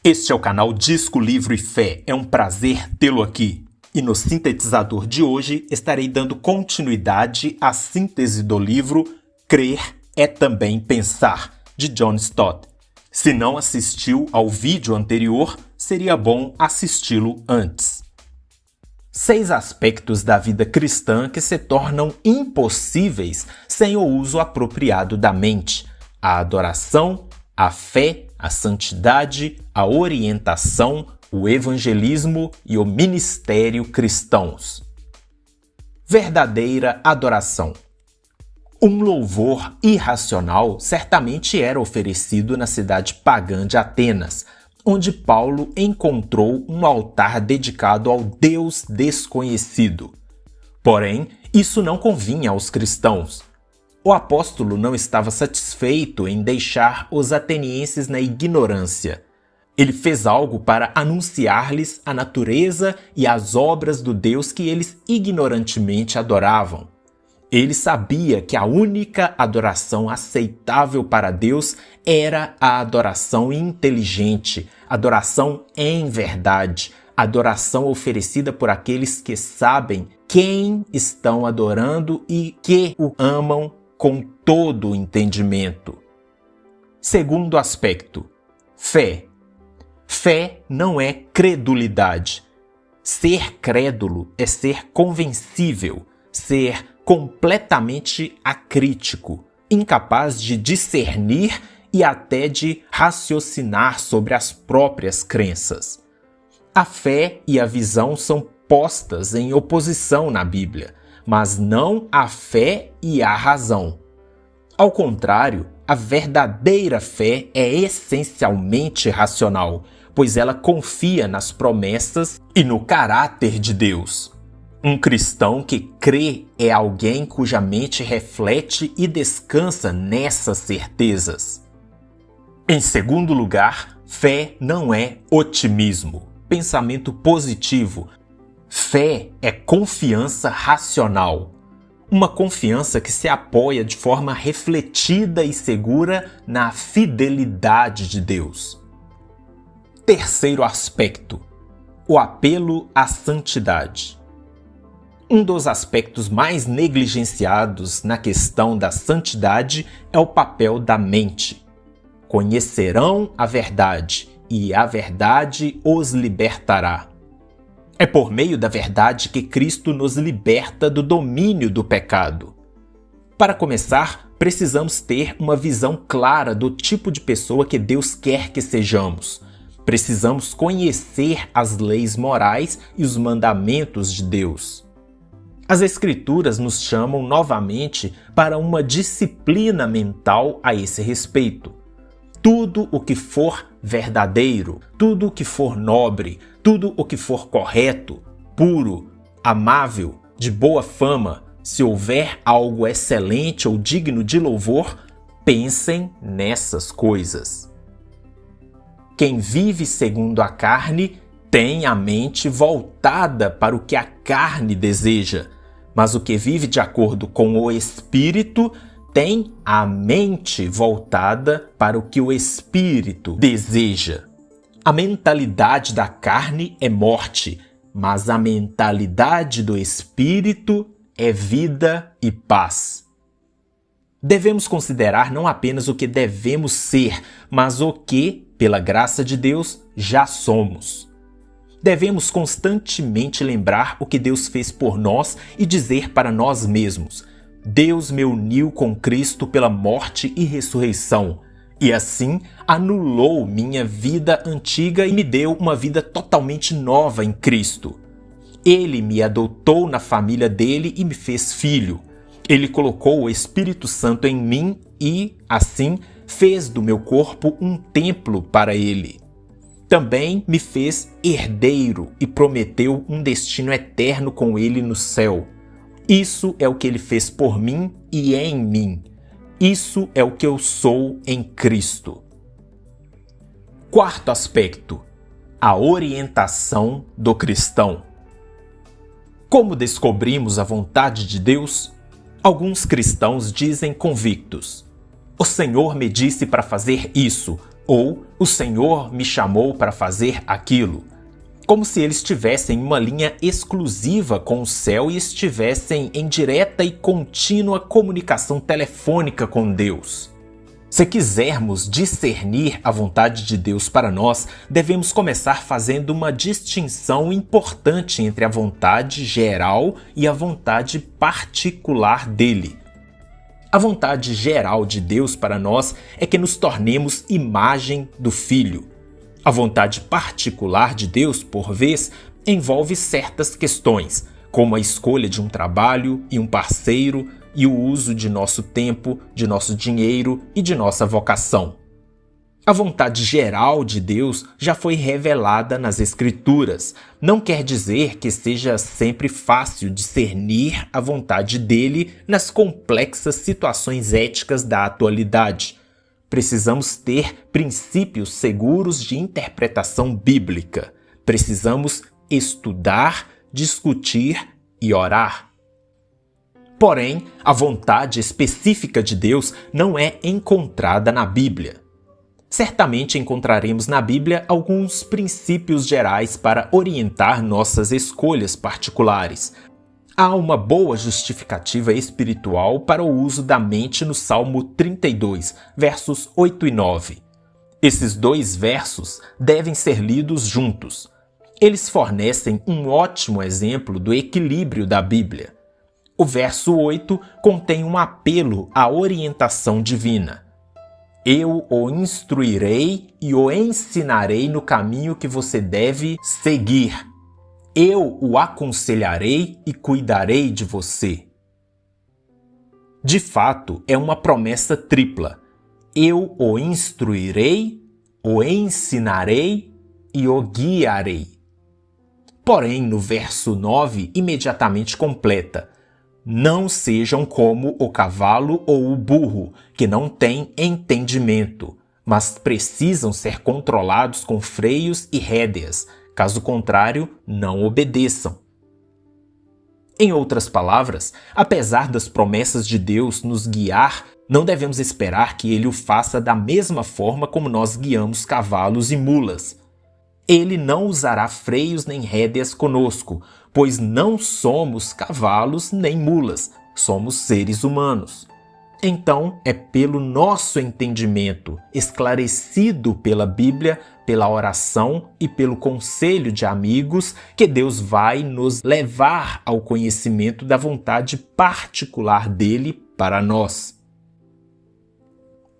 Este é o canal Disco, Livro e Fé. É um prazer tê-lo aqui. E no sintetizador de hoje estarei dando continuidade à síntese do livro Crer é Também Pensar, de John Stott. Se não assistiu ao vídeo anterior, seria bom assisti-lo antes. 6 aspectos da vida cristã que se tornam impossíveis sem o uso apropriado da mente: a adoração, a fé, a santidade, a orientação, o evangelismo e o ministério cristãos. Verdadeira adoração. Um louvor irracional certamente era oferecido na cidade pagã de Atenas, onde Paulo encontrou um altar dedicado ao Deus desconhecido. Porém, isso não convinha aos cristãos. O apóstolo não estava satisfeito em deixar os atenienses na ignorância. Ele fez algo para anunciar-lhes a natureza e as obras do Deus que eles ignorantemente adoravam. Ele sabia que a única adoração aceitável para Deus era a adoração inteligente, adoração em verdade, adoração oferecida por aqueles que sabem quem estão adorando e que o amam com todo o entendimento. Segundo aspecto, fé. Fé não é credulidade. Ser crédulo é ser convencível, ser completamente acrítico, incapaz de discernir e até de raciocinar sobre as próprias crenças. A fé e a visão são postas em oposição na Bíblia, mas não a fé e a razão. Ao contrário, a verdadeira fé é essencialmente racional, pois ela confia nas promessas e no caráter de Deus. Um cristão que crê é alguém cuja mente reflete e descansa nessas certezas. Em segundo lugar, fé não é otimismo, pensamento positivo. Fé é confiança racional. Uma confiança que se apoia de forma refletida e segura na fidelidade de Deus. Terceiro aspecto, o apelo à santidade. Um dos aspectos mais negligenciados na questão da santidade é o papel da mente. Conhecerão a verdade, e a verdade os libertará. É por meio da verdade que Cristo nos liberta do domínio do pecado. Para começar, precisamos ter uma visão clara do tipo de pessoa que Deus quer que sejamos. Precisamos conhecer as leis morais e os mandamentos de Deus. As Escrituras nos chamam novamente para uma disciplina mental a esse respeito. Tudo o que for verdadeiro, tudo o que for nobre, tudo o que for correto, puro, amável, de boa fama, se houver algo excelente ou digno de louvor, pensem nessas coisas. Quem vive segundo a carne tem a mente voltada para o que a carne deseja, mas o que vive de acordo com o Espírito tem a mente voltada para o que o Espírito deseja. A mentalidade da carne é morte, mas a mentalidade do Espírito é vida e paz. Devemos considerar não apenas o que devemos ser, mas o que, pela graça de Deus, já somos. Devemos constantemente lembrar o que Deus fez por nós e dizer para nós mesmos: Deus me uniu com Cristo pela morte e ressurreição, e assim anulou minha vida antiga e me deu uma vida totalmente nova em Cristo. Ele me adotou na família dele e me fez filho. Ele colocou o Espírito Santo em mim e, assim, fez do meu corpo um templo para ele. Também me fez herdeiro e prometeu um destino eterno com ele no céu. Isso é o que ele fez por mim e em mim. Isso é o que eu sou em Cristo. Quarto aspecto, a orientação do cristão. Como descobrimos a vontade de Deus? Alguns cristãos dizem convictos: o Senhor me disse para fazer isso, Ou o Senhor me chamou para fazer aquilo. Como se eles tivessem uma linha exclusiva com o céu e estivessem em direta e contínua comunicação telefônica com Deus. Se quisermos discernir a vontade de Deus para nós, devemos começar fazendo uma distinção importante entre a vontade geral e a vontade particular dele. A vontade geral de Deus para nós é que nos tornemos imagem do Filho. A vontade particular de Deus, por vez, envolve certas questões, como a escolha de um trabalho e um parceiro e o uso de nosso tempo, de nosso dinheiro e de nossa vocação. A vontade geral de Deus já foi revelada nas Escrituras. Não quer dizer que seja sempre fácil discernir a vontade dele nas complexas situações éticas da atualidade. Precisamos ter princípios seguros de interpretação bíblica. Precisamos estudar, discutir e orar. Porém, a vontade específica de Deus não é encontrada na Bíblia. Certamente encontraremos na Bíblia alguns princípios gerais para orientar nossas escolhas particulares. Há uma boa justificativa espiritual para o uso da mente no Salmo 32, versos 8 e 9. Esses dois versos devem ser lidos juntos. Eles fornecem um ótimo exemplo do equilíbrio da Bíblia. O verso 8 contém um apelo à orientação divina. Eu o instruirei e o ensinarei no caminho que você deve seguir. Eu o aconselharei e cuidarei de você. De fato, é uma promessa tripla. Eu o instruirei, o ensinarei e o guiarei. Porém, no verso 9, imediatamente completa: não sejam como o cavalo ou o burro, que não têm entendimento, mas precisam ser controlados com freios e rédeas. Caso contrário, não obedeçam. Em outras palavras, apesar das promessas de Deus nos guiar, não devemos esperar que Ele o faça da mesma forma como nós guiamos cavalos e mulas. Ele não usará freios nem rédeas conosco, pois não somos cavalos nem mulas, somos seres humanos. Então, é pelo nosso entendimento, esclarecido pela Bíblia, pela oração e pelo conselho de amigos, que Deus vai nos levar ao conhecimento da vontade particular dele para nós.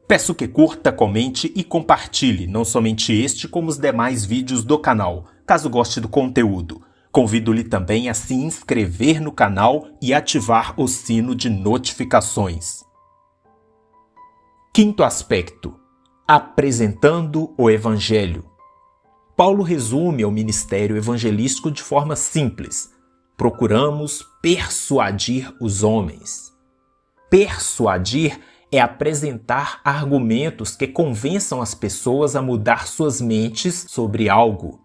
Peço que curta, comente e compartilhe, não somente este, como os demais vídeos do canal, caso goste do conteúdo. Convido-lhe também a se inscrever no canal e ativar o sino de notificações. Quinto aspecto: apresentando o Evangelho. Paulo resume o ministério evangelístico de forma simples. Procuramos persuadir os homens. Persuadir é apresentar argumentos que convençam as pessoas a mudar suas mentes sobre algo.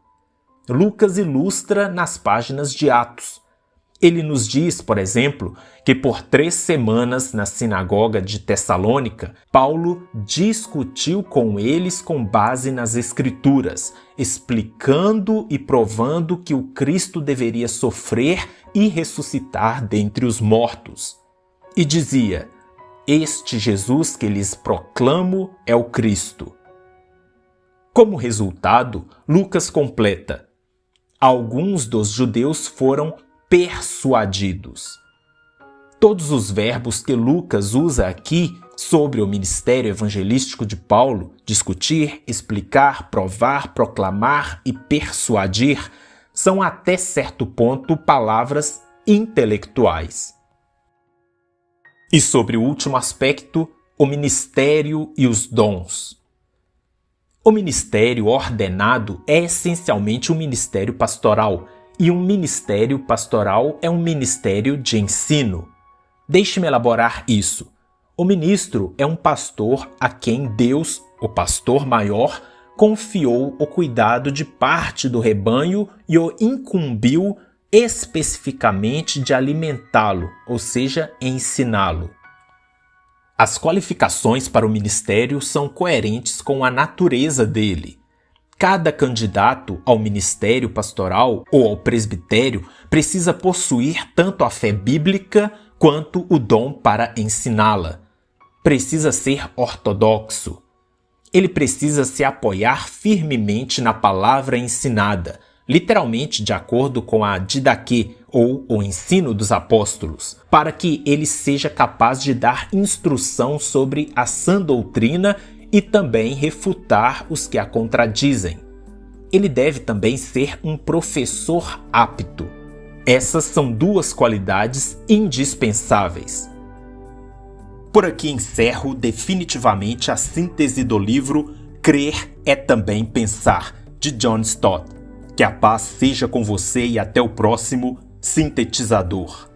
Lucas ilustra nas páginas de Atos. Ele nos diz, por exemplo, que por 3 semanas na sinagoga de Tessalônica, Paulo discutiu com eles com base nas Escrituras, explicando e provando que o Cristo deveria sofrer e ressuscitar dentre os mortos. E dizia: este Jesus que lhes proclamo é o Cristo. Como resultado, Lucas completa: alguns dos judeus foram persuadidos. Todos os verbos que Lucas usa aqui sobre o ministério evangelístico de Paulo, discutir, explicar, provar, proclamar e persuadir, são até certo ponto palavras intelectuais. E sobre o último aspecto, o ministério e os dons. O ministério ordenado é essencialmente um ministério pastoral, e um ministério pastoral é um ministério de ensino. Deixe-me elaborar isso. O ministro é um pastor a quem Deus, o pastor maior, confiou o cuidado de parte do rebanho e o incumbiu especificamente de alimentá-lo, ou seja, ensiná-lo. As qualificações para o ministério são coerentes com a natureza dele. Cada candidato ao ministério pastoral ou ao presbitério precisa possuir tanto a fé bíblica quanto o dom para ensiná-la. Precisa ser ortodoxo. Ele precisa se apoiar firmemente na palavra ensinada, literalmente de acordo com a didaquê, ou o ensino dos apóstolos, para que ele seja capaz de dar instrução sobre a sã doutrina e também refutar os que a contradizem. Ele deve também ser um professor apto. Essas são duas qualidades indispensáveis. Por aqui encerro definitivamente a síntese do livro Crer é também pensar, de John Stott. Que a paz seja com você e até o próximo Sintetizador.